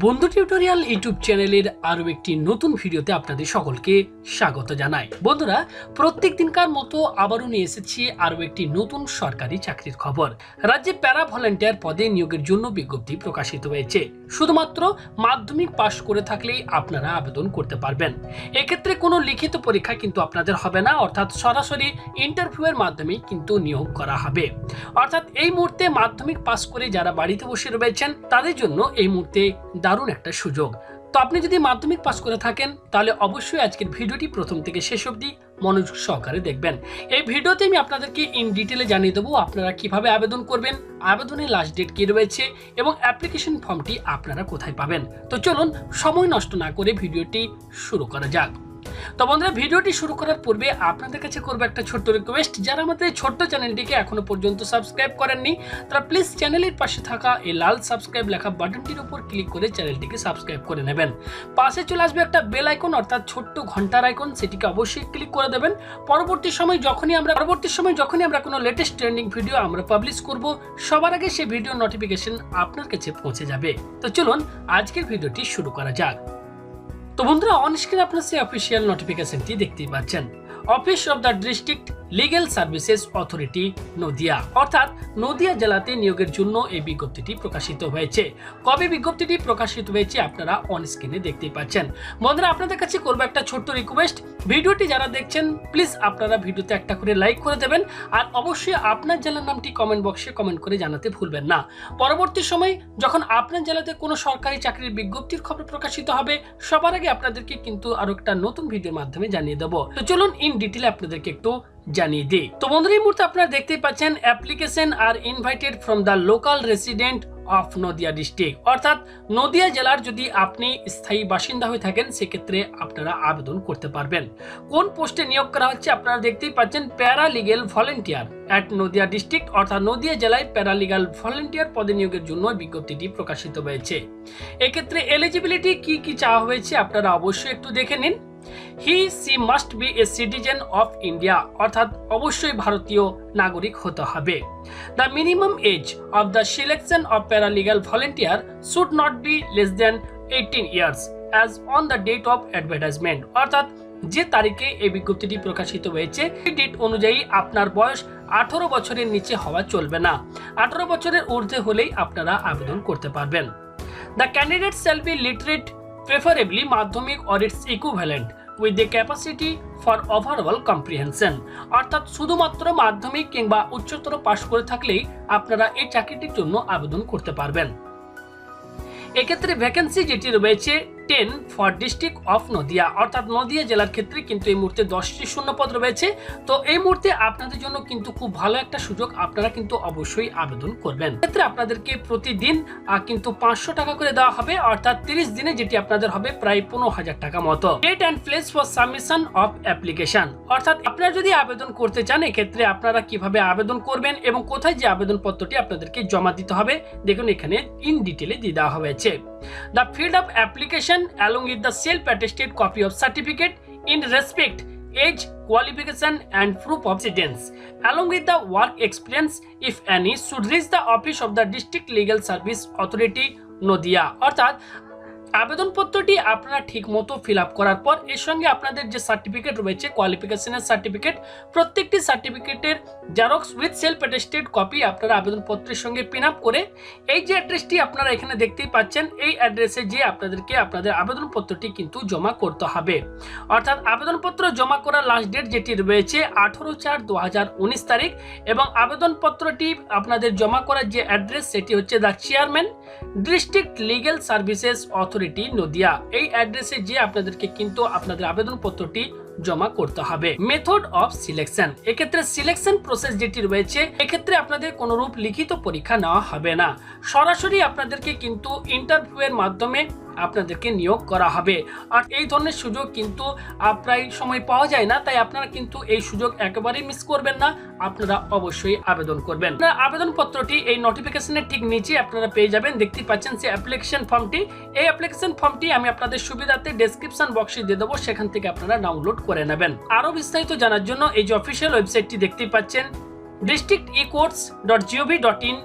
বন্ধু tutorial YouTube চ্যানেলের আরো একটি নতুন ভিডিওতে আপনাদের সকলকে স্বাগত জানাই। বন্ধুরা, প্রত্যেক দিনকার মতো আবারও নিয়ে এসেছি আরো একটি নতুন সরকারি চাকরির খবর। রাজ্যে প্যারা ভলান্টিয়ার পদে নিয়োগের জন্য বিজ্ঞপ্তি প্রকাশিত হয়েছে। শুধুমাত্র মাধ্যমিক পাশ করে থাকলেই আপনারা আবেদন করতে পারবেন। এক্ষেত্রে কোনো লিখিত পরীক্ষা কিন্তু আপনাদের হবে না, অর্থাৎ সরাসরি ইন্টারভিউয়ের মাধ্যমেই কিন্তু নিয়োগ করা হবে। অর্থাৎ এই মুহূর্তে মাধ্যমিক পাশ করে যারা বাড়িতে বসে রয়েছেন তাদের জন্য এই মুহূর্তে দারুণ একটা সুযোগ। তো আপনি যদি মাধ্যমিক পাস করে থাকেন তাহলে অবশ্যই আজকের ভিডিওটি প্রথম থেকে শেষ অবধি মনোযোগ সহকারে দেখবেন। এই ভিডিওতে আমি আপনাদেরকে ইন ডিটেলে জানিয়ে দেবো আপনারা কিভাবে আবেদন করবেন, আবেদনের লাস্ট ডেট কি রয়েছে এবং অ্যাপ্লিকেশন ফর্মটি আপনারা কোথায় পাবেন। তো চলুন সময় নষ্ট না করে ভিডিওটি শুরু করা যাক। তো বন্ধুরা, ভিডিওটি শুরু করার পূর্বে আপনাদের কাছে করবো একটা ছোট্ট রিকোয়েস্ট, যারা আমাদের ছোট্ট চ্যানেলটিকে এখনো পর্যন্ত সাবস্ক্রাইব করেননি তারা প্লিজ চ্যানেলের পাশে থাকা এই লাল সাবস্ক্রাইব লেখা বাটনটির উপর ক্লিক করে চ্যানেলটিকে সাবস্ক্রাইব করে নেবেন। পাশে চলে আসবে একটা বেল আইকন অর্থাৎ ছোট্ট ঘন্টার আইকন, সেটিকে অবশ্যই ক্লিক করে দেবেন। পরবর্তী সময় যখনই আমরা কোনো লেটেস্ট ট্রেন্ডিং ভিডিও আমরা পাবলিশ করব, সবার আগে সেই ভিডিও নোটিফিকেশন আপনার কাছে পৌঁছে যাবে। তো চলুন আজকের ভিডিওটি শুরু করা যাক। তো বন্ধুরা, অন স্ক্রিন আপনারা সেই অফিসিয়াল নোটিফিকেশনটি দেখতেই পাচ্ছেন। Office of the district legal services authority Nadia, অর্থাৎ নদিয়া জেলাতে নিয়োগের জন্য এই বিজ্ঞপ্তিটি প্রকাশিত হয়েছে। কবে বিজ্ঞপ্তিটি প্রকাশিত হয়েছে আপনারা অন স্ক্রিনে দেখতেই পাচ্ছেন। বন্ধুরা, আপনাদের কাছে করবো একটা ছোট্ট রিকোয়েস্ট, ভিডিওটি যারা দেখছেন প্লিজ আপনারা ভিডিওতে একটা করে লাইক করে দেবেন, আর অবশ্যই আপনার জেলার নামটি কমেন্ট বক্সে কমেন্ট করে জানাতে ভুলবেন না। পরবর্তী সময় যখন আপনার জেলাতে কোনো সরকারি চাকরির বিজ্ঞপ্তির খবর প্রকাশিত হবে, সবার আগে আপনাদেরকে কিন্তু আরো একটা নতুন ভিডিওর মাধ্যমে জানিয়ে দেবো। তো চলুন ইন ডিটেলে আপনাদেরকে একটু জানিয়ে দিই। তো বন্ধুরা, এই মুহূর্তে আপনারা দেখতেই পাচ্ছেন application are invited from the local resident of Nadia district, অর্থাৎ নদিয়া জেলার যদি আপনি স্থায়ী বাসিন্দা হয়ে থাকেন সেক্ষেত্রে আপনারা আবেদন করতে পারবেন। কোন পোস্টে নিয়োগ করা হচ্ছে আপনারা দেখতেই পাচ্ছেন, প্যারালিগ্যাল ভলেন্টিয়ার অ্যাট নদিয়া ডিস্ট্রিক্ট, অর্থাৎ নদিয়া জেলায় প্যারালিগ্যাল ভলেন্টিয়ার পদে নিয়োগের জন্য বিজ্ঞপ্তিটি প্রকাশিত হয়েছে। এক্ষেত্রে এলিজিবিলিটি কি চাওয়া হয়েছে আপনারা অবশ্যই একটু দেখে নিন। she must be a citizen of India, অর্থাৎ অবশ্যই ভারতীয় নাগরিক হতে হবে। The minimum age of the selection of paralegal volunteer should not be less than 18 years as on the date of advertisement, অর্থাৎ যে তারিখে এই বিজ্ঞপ্তিটি প্রকাশিত হয়েছে এই ডেট অনুযায়ী আপনার বয়স 18 বছরের নিচে হওয়া চলবে না। 18 বছরের ঊর্ধ্বে হলেই আপনারা আবেদন করতে পারবেন। The candidate shall be literate, preferably মাধ্যমিক or its equivalent with the capacity for overall comprehension, অর্থাৎ শুধুমাত্র মাধ্যমিক কিংবা উচ্চতর পাশ করে থাকলেই আপনারা এই চাকরিটির জন্য আবেদন করতে পারবেন। এক্ষেত্রে ভ্যাকেন্সি যেটি রয়েছে 10 ফর ডিস্ট্রিক্ট অফ নদিয়া, অর্থাৎ নদিয়া জেলার ক্ষেত্রে কিন্তু এই মুহূর্তে 10টি শূন্যপদ রয়েছে। তো এই মুহূর্তে আপনাদের জন্য কিন্তু খুব ভালো একটা সুযোগ, আপনারা কিন্তু অবশ্যই আবেদন করবেন। এক্ষেত্রে আপনাদেরকে প্রতিদিন কিন্তু 500 টাকা করে দেওয়া হবে, অর্থাৎ 30 দিনে যেটি আপনাদের হবে প্রায় 15,000 টাকা মতো। Date and place for submission of application, অর্থাৎ আপনারা যদি আবেদন করতে চান এক্ষেত্রে আপনারা কিভাবে আবেদন করবেন এবং কোথায় যে আবেদন পত্রটি আপনাদেরকে জমা দিতে হবে দেখুন এখানে ইন ডিটেলে দিয়ে দেওয়া হয়েছে। The field of application along with the self-attested copy of certificate in respect, age, qualification and proof of residence, along with the work experience if any, should reach the office of the district legal service authority Nodia, অর্থাৎ আবেদনপত্রটি আপনারা ঠিক মতো fill up করার পর এর সঙ্গে আপনাদের যে সার্টিফিকেট রয়েছে কোয়ালিফিকেশনের সার্টিফিকেট, প্রত্যেকটি সার্টিফিকেটের xerox with self attested copy আপনারা আবেদনপত্রের সঙ্গে পিন আপ করে এই যে অ্যাড্রেসটি আপনারা এখানে দেখতেই পাচ্ছেন এই অ্যাড্রেসে যে আপনাদেরকে আপনাদের আবেদনপত্রটি কিন্তু জমা করতে হবে। অর্থাৎ আবেদনপত্র জমা করার লাস্ট ডেট যেটি রয়েছে 18/4/2019 তারিখ, এবং আবেদনপত্রটি আপনাদের জমা করার যে অ্যাড্রেস সেটি হচ্ছে the chairman district legal services authority Nadia, এই অ্যাড্রেসে যে আপনাদেরকে কিন্তু আপনাদের আবেদনপত্রটি জমা করতে হবে। মেথড অফ সিলেকশন, এক্ষেত্রে সিলেকশন প্রসেস যেটি রয়েছে এক্ষেত্রে আপনাদের কোনো রূপ লিখিত পরীক্ষা নেওয়া হবে না, সরাসরি আপনাদেরকে কিন্তু ইন্টারভিউয়ের মাধ্যমে আপনাদেরকে নিয়োগ করা হবে। আর এই ধরনের সুযোগ কিন্তু প্রায় সময় পাওয়া যায় না, তাই আপনারা কিন্তু এই সুযোগ একেবারেই মিস করবেন না, আপনারা অবশ্যই আবেদন করবেন। আবেদনপত্রটি এই নোটিফিকেশনের ঠিক নিচে আপনারা পেয়ে যাবেন, দেখতেই পাচ্ছেন যে অ্যাপ্লিকেশন ফর্মটি। এই অ্যাপ্লিকেশন ফর্মটি আমি আপনাদের সুবিধার্থে ডেসক্রিপশন বক্সে দিয়ে দেবো, সেখান থেকে আপনারা ডাউনলোড করে নেবেন। আরো বিস্তারিত জানার জন্য এই যে অফিসিয়াল ওয়েবসাইটটি দেখতেই পাচ্ছেন districtecourts.gov.in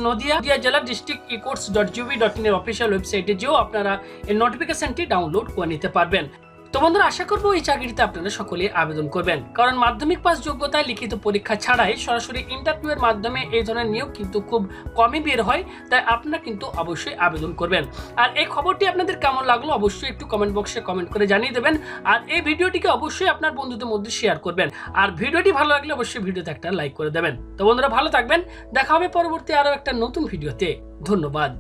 নদিয়া জেলা district.ecourts.gov.in এর অফিসিয়াল ওয়েবসাইটে যেও আপনারা এই নোটিফিকেশনটি ডাউনলোড করে নিতে পারবেন। তো বন্ধুরা, আশা করবো এই চাকরিতে আপনারা সকলে আবেদন করবেন, কারণ মাধ্যমিক পাস যোগ্যতায় লিখিত পরীক্ষা ছাড়াই সরাসরি ইন্টারভিউ এর মাধ্যমে এই ধরনের নিয়োগ কিন্তু খুব কমই বের হয়, তাই আপনারা কিন্তু অবশ্যই আবেদন করবেন। আর এই খবরটি আপনাদের কেমন লাগলো অবশ্যই একটু কমেন্ট বক্সে কমেন্ট করে জানিয়ে দেবেন, আর এই ভিডিওটিকে অবশ্যই আপনার বন্ধুদের মধ্যে শেয়ার করবেন, আর ভিডিওটি ভালো লাগলে অবশ্যই ভিডিওতে একটা লাইক করে দেবেন। তো বন্ধুরা, ভালো থাকবেন, দেখা হবে পরবর্তী আরো একটা নতুন ভিডিওতে। ধন্যবাদ।